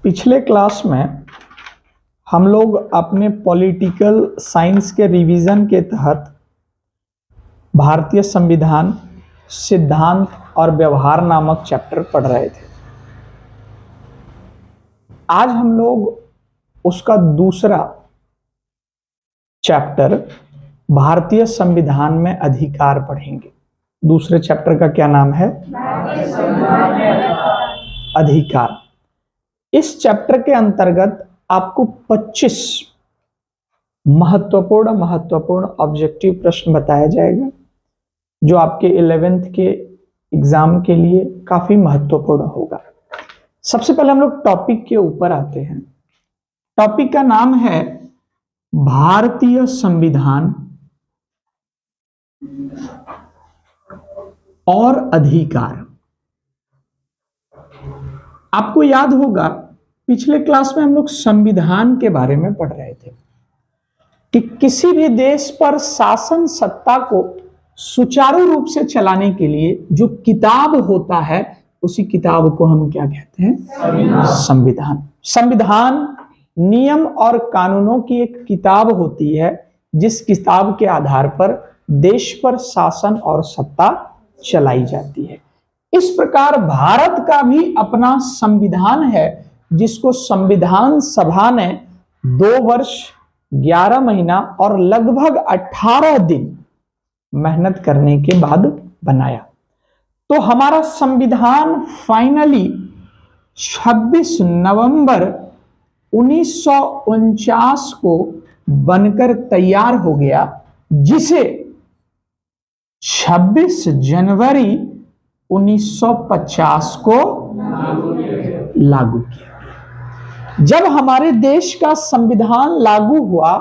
पिछले क्लास में हम लोग अपने पॉलिटिकल साइंस के रिवीजन के तहत भारतीय संविधान, सिद्धांत और व्यवहार नामक चैप्टर पढ़ रहे थे। आज हम लोग उसका दूसरा चैप्टर भारतीय संविधान में अधिकार पढ़ेंगे। दूसरे चैप्टर का क्या नाम है? अधिकार। इस चैप्टर के अंतर्गत आपको 25 महत्वपूर्ण ऑब्जेक्टिव प्रश्न बताया जाएगा, जो आपके 11th के एग्जाम के लिए काफी महत्वपूर्ण होगा। सबसे पहले हम लोग टॉपिक के ऊपर आते हैं। टॉपिक का नाम है भारतीय संविधान और अधिकार। आपको याद होगा पिछले क्लास में हम लोग संविधान के बारे में पढ़ रहे थे कि किसी भी देश पर शासन सत्ता को सुचारू रूप से चलाने के लिए जो किताब होता है, उसी किताब को हम क्या कहते हैं? संविधान। संविधान नियम और कानूनों की एक किताब होती है, जिस किताब के आधार पर देश पर शासन और सत्ता चलाई जाती है। इस प्रकार भारत का भी अपना संविधान है, जिसको संविधान सभा ने 2 वर्ष 11 महीना और लगभग 18 दिन मेहनत करने के बाद बनाया। तो हमारा संविधान फाइनली 26 नवंबर 1949 को बनकर तैयार हो गया, जिसे 26 जनवरी 1950 को लागू किया। जब हमारे देश का संविधान लागू हुआ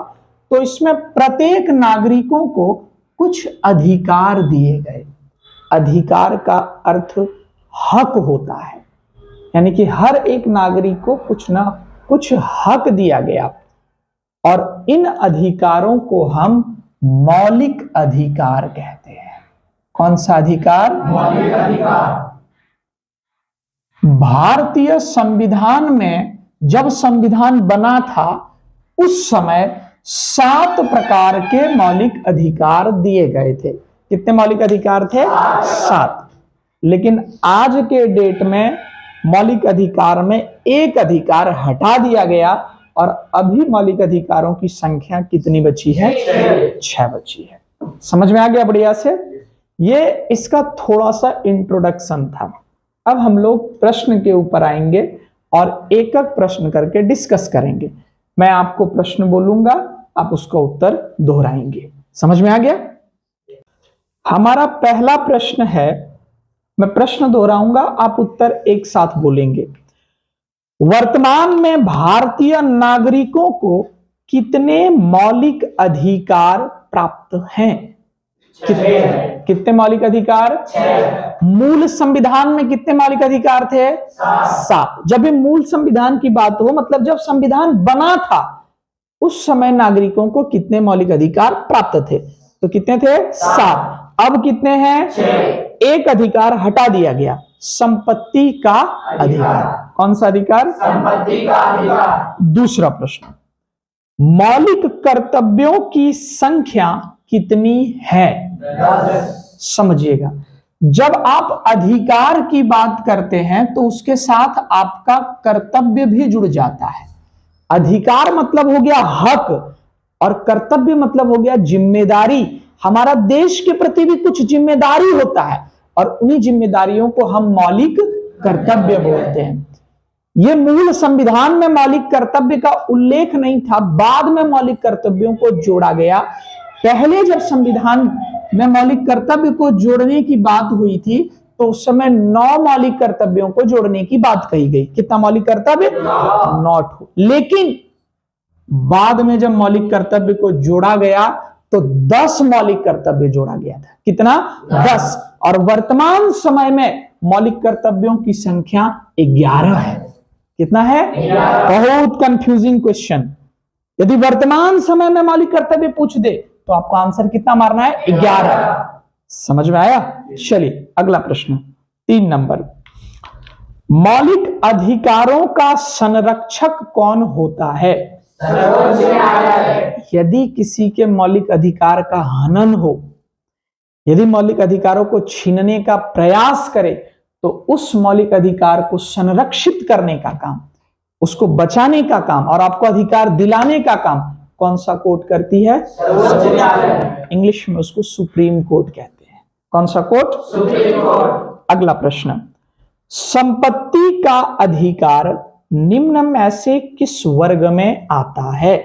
तो इसमें प्रत्येक नागरिकों को कुछ अधिकार दिए गए। अधिकार का अर्थ हक होता है, यानी कि हर एक नागरिक को कुछ ना कुछ हक दिया गया, और इन अधिकारों को हम मौलिक अधिकार कहते हैं। कौन सा अधिकार? मौलिक अधिकार। भारतीय संविधान में जब संविधान बना था, उस समय 7 प्रकार के मौलिक अधिकार दिए गए थे। कितने मौलिक अधिकार थे? 7। लेकिन आज के डेट में मौलिक अधिकार में एक अधिकार हटा दिया गया, और अभी मौलिक अधिकारों की संख्या कितनी बची है? 6 बची है। समझ में आ गया बढ़िया से? ये इसका थोड़ा सा इंट्रोडक्शन था। अब हम लोग प्रश्न के ऊपर आएंगे और एक एक प्रश्न करके डिस्कस करेंगे। मैं आपको प्रश्न बोलूंगा, आप उसका उत्तर दोहराएंगे। समझ में आ गया? हमारा पहला प्रश्न है, मैं प्रश्न दोहराऊंगा, आप उत्तर एक साथ बोलेंगे। वर्तमान में भारतीय नागरिकों को कितने मौलिक अधिकार प्राप्त हैं? कितने मौलिक अधिकार? 6। मूल संविधान में कितने मौलिक अधिकार थे? 7। जब भी मूल संविधान की बात हो, मतलब जब संविधान बना था, उस समय नागरिकों को कितने मौलिक अधिकार प्राप्त थे? तो कितने थे? 7। अब कितने हैं? 6। एक अधिकार हटा दिया गया, संपत्ति का अधिकार। कौन सा अधिकार? संपत्ति का अधिकार। दूसरा प्रश्न, मौलिक कर्तव्यों की संख्या कितनी है? 10। समझिएगा, जब आप अधिकार की बात करते हैं तो उसके साथ आपका कर्तव्य भी जुड़ जाता है। अधिकार मतलब हो गया हक, और कर्तव्य मतलब हो गया जिम्मेदारी। हमारा देश के प्रति भी कुछ जिम्मेदारी होता है, और उन्हीं जिम्मेदारियों को हम मौलिक कर्तव्य बोलते हैं। ये मूल संविधान में मौलिक कर्तव्य का उल्लेख नहीं था, बाद में मौलिक कर्तव्यों को जोड़ा गया। पहले जब संविधान में मौलिक कर्तव्य को जोड़ने की बात हुई थी, तो उस समय 9 मौलिक कर्तव्यों को जोड़ने की बात कही गई। कितना मौलिक कर्तव्य? 9। लेकिन बाद में जब मौलिक कर्तव्य को जोड़ा गया तो 10 मौलिक कर्तव्य जोड़ा गया था। कितना? 10। और वर्तमान समय में मौलिक कर्तव्यों की संख्या 11 है। कितना है? 11। बहुत कंफ्यूजिंग क्वेश्चन। यदि वर्तमान समय में मौलिक कर्तव्य पूछ दे तो आपको आंसर कितना मारना है? 11। समझ में आया? चलिए अगला प्रश्न, 3 नंबर। मौलिक अधिकारों का संरक्षक कौन होता है? सर्वोच्च न्यायालय। यदि किसी के मौलिक अधिकार का हनन हो, यदि मौलिक अधिकारों को छीनने का प्रयास करे, तो उस मौलिक अधिकार को संरक्षित करने का काम, उसको बचाने का काम और आपको अधिकार दिलाने का काम कौन सा कोर्ट करती है? सर्वोच्च न्यायालय। इंग्लिश में उसको सुप्रीम कोर्ट कहते हैं। कौन सा कोर्ट? Supreme court. अगला प्रश्न, संपत्ति का अधिकार निम्न में से किस वर्ग में आता है?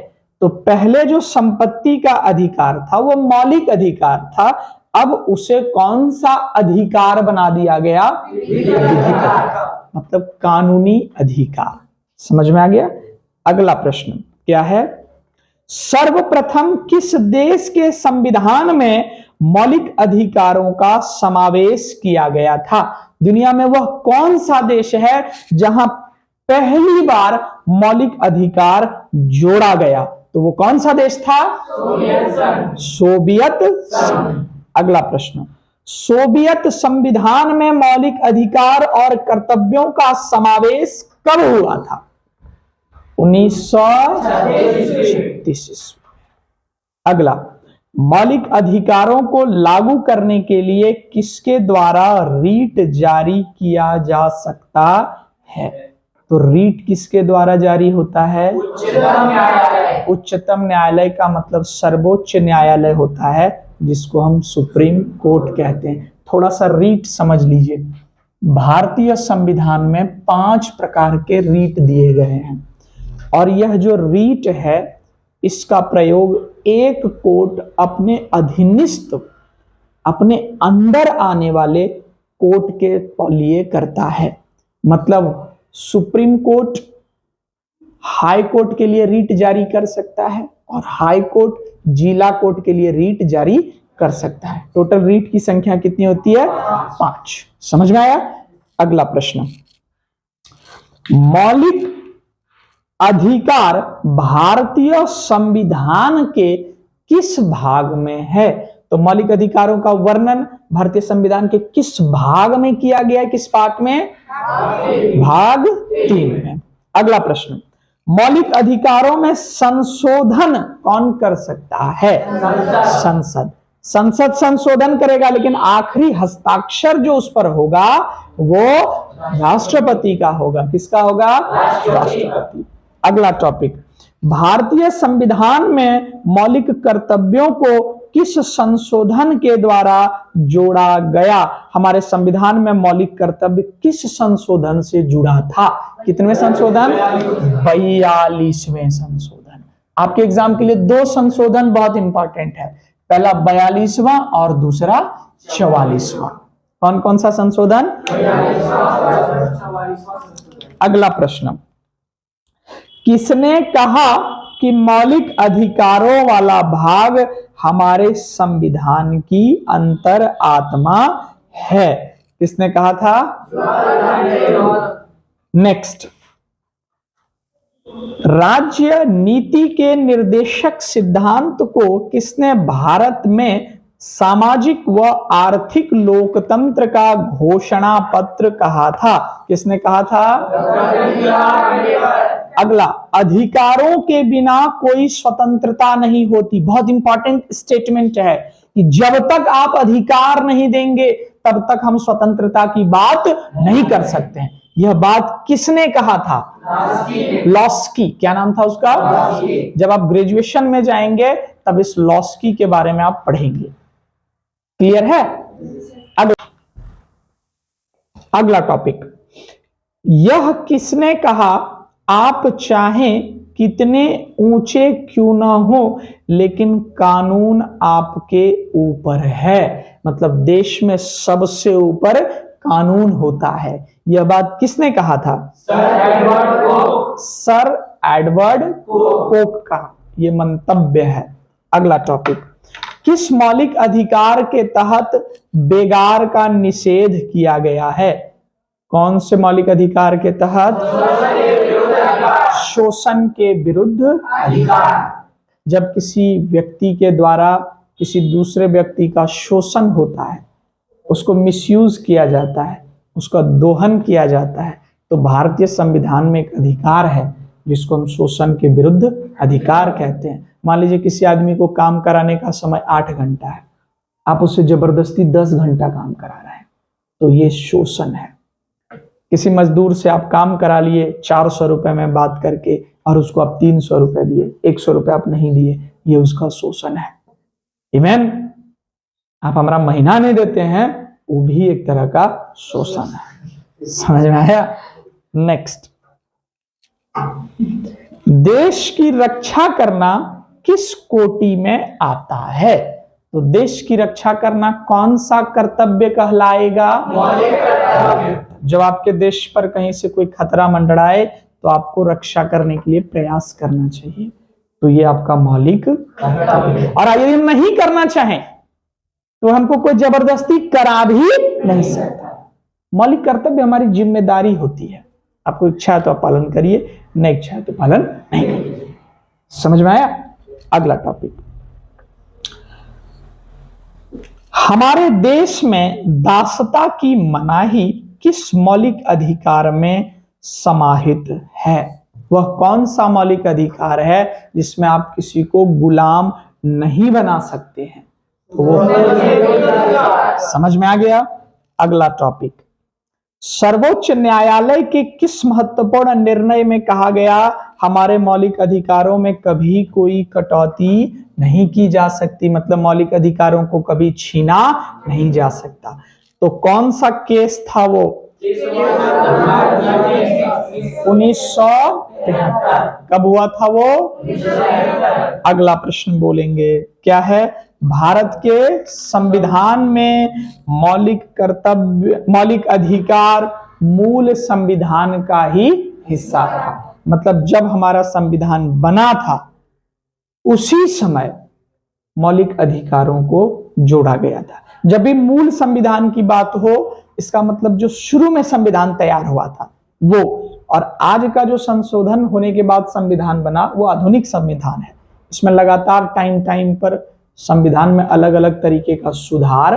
तो पहले जो संपत्ति का अधिकार था वो मौलिक अधिकार था, अब उसे कौन सा अधिकार बना दिया गया? विधिक, मतलब कानूनी अधिकार। समझ में आ गया? अगला प्रश्न क्या है? सर्वप्रथम किस देश के संविधान में मौलिक अधिकारों का समावेश किया गया था? दुनिया में वह कौन सा देश है जहां पहली बार मौलिक अधिकार जोड़ा गया? तो वो कौन सा देश था? सोवियत संघ। अगला प्रश्न, सोवियत संविधान में मौलिक अधिकार और कर्तव्यों का समावेश कब हुआ था? 1936। अगला, मौलिक अधिकारों को लागू करने के लिए किसके द्वारा रीट जारी किया जा सकता है? तो रीट किसके द्वारा जारी होता है? उच्चतम न्यायालय। उच्चतम न्यायालय का मतलब सर्वोच्च न्यायालय होता है, जिसको हम सुप्रीम कोर्ट कहते हैं। थोड़ा सा रीट समझ लीजिए। भारतीय संविधान में 5 प्रकार के रीट दिए गए हैं और यह जो रीट है इसका प्रयोग एक कोर्ट अपने अधीनस्थ, अपने अंदर आने वाले कोर्ट के लिए करता है। मतलब सुप्रीम कोर्ट हाई कोर्ट के लिए रीट जारी कर सकता है और हाई कोर्ट जिला कोर्ट के लिए रीट जारी कर सकता है। टोटल रीट की संख्या कितनी होती है? 5। समझ में आया? अगला प्रश्न, मौलिक अधिकार भारतीय संविधान के किस भाग में है? तो मौलिक अधिकारों का वर्णन भारतीय संविधान के किस भाग में किया गया है? किस पार्ट में? भाग 3 में। अगला प्रश्न, मौलिक अधिकारों में संशोधन कौन कर सकता है? संसद। संसद संशोधन करेगा, लेकिन आखिरी हस्ताक्षर जो उस पर होगा वो राष्ट्रपति का होगा। किसका होगा? राष्ट्रपति। अगला टॉपिक, भारतीय संविधान में मौलिक कर्तव्यों को किस संशोधन के द्वारा जोड़ा गया? हमारे संविधान में मौलिक कर्तव्य किस संशोधन से जुड़ा था? कितने संशोधन? 42वें संशोधन। आपके एग्जाम के लिए 2 संशोधन बहुत इंपॉर्टेंट है, पहला 42वां और दूसरा 44वां। कौन कौन सा संशोधन? 42वां। अगला प्रश्न, किसने कहा कि मौलिक अधिकारों वाला भाग हमारे संविधान की अंतर आत्मा है? किसने कहा था? नेक्स्ट, राज्य नीति के निर्देशक सिद्धांत को किसने भारत में सामाजिक व आर्थिक लोकतंत्र का घोषणा पत्र कहा था? किसने कहा था? अगला, अधिकारों के बिना कोई स्वतंत्रता नहीं होती। बहुत इंपॉर्टेंट स्टेटमेंट है कि जब तक आप अधिकार नहीं देंगे तब तक हम स्वतंत्रता की बात नहीं कर सकते हैं। यह बात किसने कहा था? लॉस्की। क्या नाम था उसका? जब आप ग्रेजुएशन में जाएंगे तब इस लॉस्की के बारे में आप पढ़ेंगे। क्लियर है? अगला टॉपिक, यह किसने कहा आप चाहें कितने ऊंचे क्यों ना हो लेकिन कानून आपके ऊपर है? मतलब देश में सबसे ऊपर कानून होता है। यह बात किसने कहा था? सर एडवर्ड कोक का यह मंतव्य है। अगला टॉपिक, किस मौलिक अधिकार के तहत बेगार का निषेध किया गया है? कौन से मौलिक अधिकार के तहत? शोषण के विरुद्ध अधिकार। जब किसी व्यक्ति के द्वारा किसी दूसरे व्यक्ति का शोषण होता है, उसको मिसयूज किया जाता है, उसका दोहन किया जाता है, तो भारतीय संविधान में एक अधिकार है जिसको हम शोषण के विरुद्ध अधिकार कहते हैं। मान लीजिए किसी आदमी को काम कराने का समय 8 घंटा है, आप उससे जबरदस्ती 10 घंटा काम करा रहे हैं, तो ये शोषण है। किसी मजदूर से आप काम करा लिए 400 रुपए में बात करके और उसको आप 300 रुपए दिए, 100 रुपए आप नहीं दिए, ये उसका शोषण है। इमेन, आप हमारा महीना नहीं देते हैं, वो भी एक तरह का शोषण है। समझ में आया? नेक्स्ट, देश की रक्षा करना किस कोटि में आता है? तो देश की रक्षा करना कौन सा कर्तव्य कहलाएगा? जब आपके देश पर कहीं से कोई खतरा मंडराए तो आपको रक्षा करने के लिए प्रयास करना चाहिए, तो ये आपका मौलिक कर्तव्य। और यदि हम नहीं करना चाहें तो हमको कोई जबरदस्ती करा भी नहीं सकता। मौलिक कर्तव्य हमारी जिम्मेदारी होती है। आपको इच्छा है तो आप पालन करिए, नहीं इच्छा है तो पालन नहीं करिए। समझ में आया? अगला टॉपिक, हमारे देश में दासता की मनाही किस मौलिक अधिकार में समाहित है? वह कौन सा मौलिक अधिकार है जिसमें आप किसी को गुलाम नहीं बना सकते हैं? तो वो समझ में आ गया। अगला टॉपिक, सर्वोच्च न्यायालय के किस महत्वपूर्ण निर्णय में कहा गया हमारे मौलिक अधिकारों में कभी कोई कटौती नहीं की जा सकती, मतलब मौलिक अधिकारों को कभी छीना नहीं जा सकता? तो कौन सा केस था वो? 1973। कब हुआ था वो? अगला प्रश्न बोलेंगे क्या है? भारत के संविधान में मौलिक कर्तव्य, मौलिक अधिकार मूल संविधान का ही हिस्सा था। मतलब जब हमारा संविधान बना था उसी समय मौलिक अधिकारों को जोड़ा गया था। जब भी मूल संविधान की बात हो, इसका मतलब जो शुरू में संविधान तैयार हुआ था वो, और आज का जो संशोधन होने के बाद संविधान बना वो आधुनिक संविधान है। इसमें लगातार टाइम पर संविधान में अलग अलग तरीके का सुधार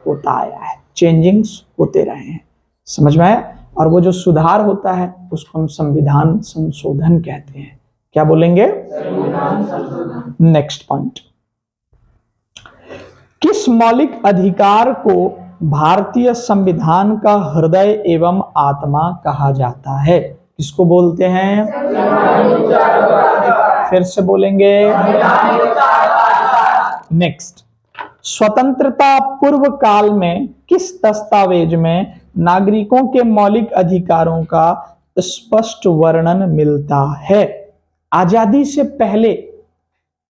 होता आया है, चेंजिंग्स होते रहे हैं। समझ में आया? और वो जो सुधार होता है उसको हम संविधान संशोधन कहते हैं। क्या बोलेंगे? नेक्स्ट पॉइंट, किस मौलिक अधिकार को भारतीय संविधान का हृदय एवं आत्मा कहा जाता है? किसको बोलते हैं? फिर से बोलेंगे। नेक्स्ट, स्वतंत्रता पूर्व काल में किस दस्तावेज में नागरिकों के मौलिक अधिकारों का स्पष्ट वर्णन मिलता है? आजादी से पहले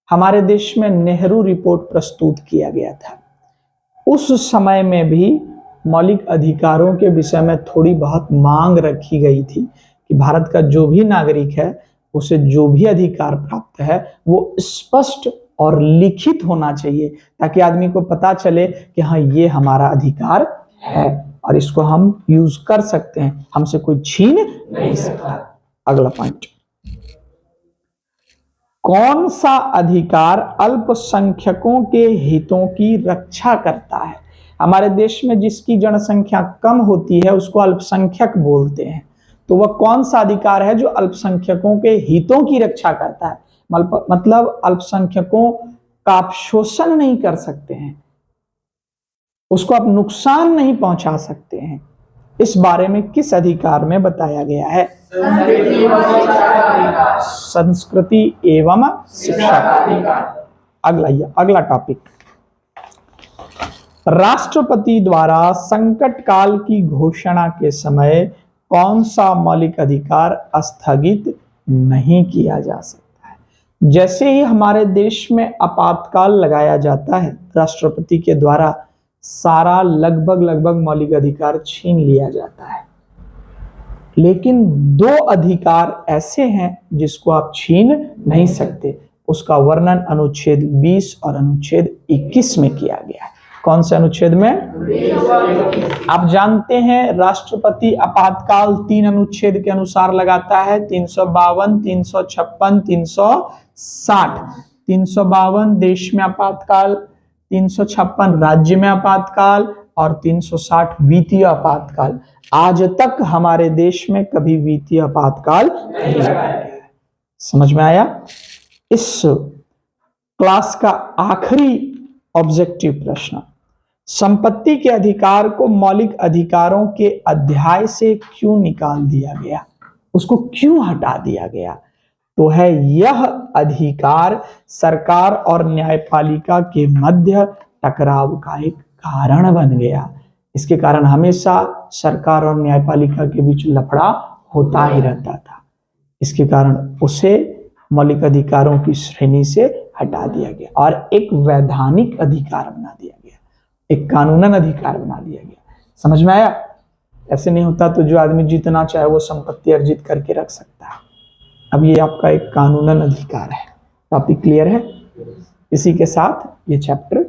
हमारे देश में नेहरू रिपोर्ट प्रस्तुत किया गया था। उस समय में भी मौलिक अधिकारों के विषय में थोड़ी बहुत मांग रखी गई थी कि भारत का जो भी नागरिक है उसे जो भी अधिकार प्राप्त है वो स्पष्ट और लिखित होना चाहिए, ताकि आदमी को पता चले कि हाँ ये हमारा अधिकार है और इसको हम यूज कर सकते हैं, हमसे कोई छीन नहीं सकता। अगला पॉइंट, कौन सा अधिकार अल्पसंख्यकों के हितों की रक्षा करता है? हमारे देश में जिसकी जनसंख्या कम होती है उसको अल्पसंख्यक बोलते हैं। तो वह कौन सा अधिकार है जो अल्पसंख्यकों के हितों की रक्षा करता है? मतलब अल्पसंख्यकों का आप शोषण नहीं कर सकते हैं, उसको आप नुकसान नहीं पहुंचा सकते हैं। इस बारे में किस अधिकार में बताया गया है? संस्कृति एवं शिक्षा अधिकार। अगला टॉपिक, राष्ट्रपति द्वारा संकट काल की घोषणा के समय कौन सा मौलिक अधिकार स्थगित नहीं किया जा सकता है? जैसे ही हमारे देश में आपातकाल लगाया जाता है, राष्ट्रपति के द्वारा सारा लगभग मौलिक अधिकार छीन लिया जाता है। लेकिन 2 अधिकार ऐसे हैं जिसको आप छीन नहीं सकते। उसका वर्णन अनुच्छेद 20 और अनुच्छेद 21 में किया गया है। कौन से अनुच्छेद में? आप जानते हैं राष्ट्रपति आपातकाल 3 अनुच्छेद के अनुसार लगाता है, 352, 356, 360। 352 देश में आपातकाल, 356 राज्य में आपातकाल और 360 वित्तीय आपातकाल। आज तक हमारे देश में कभी वित्तीय आपातकाल नहीं लगाया गया है। समझ में आया? इस क्लास का आखिरी ऑब्जेक्टिव प्रश्न, संपत्ति के अधिकार को मौलिक अधिकारों के अध्याय से क्यों निकाल दिया गया, उसको क्यों हटा दिया गया? तो है यह अधिकार सरकार और न्यायपालिका के मध्य टकराव का एक कारण बन गया। इसके कारण हमेशा सरकार और न्यायपालिका के बीच लफड़ा होता ही रहता था। इसके कारण उसे मौलिक अधिकारों की श्रेणी से हटा दिया गया और एक वैधानिक अधिकार बना दिया गया, एक कानूनन अधिकार बना दिया गया। समझ में आया? ऐसे नहीं होता तो जो आदमी जितना चाहे वो संपत्ति अर्जित करके रख सकता है। अब ये आपका एक कानूनन अधिकार है। टॉपिक क्लियर है? इसी के साथ ये चैप्टर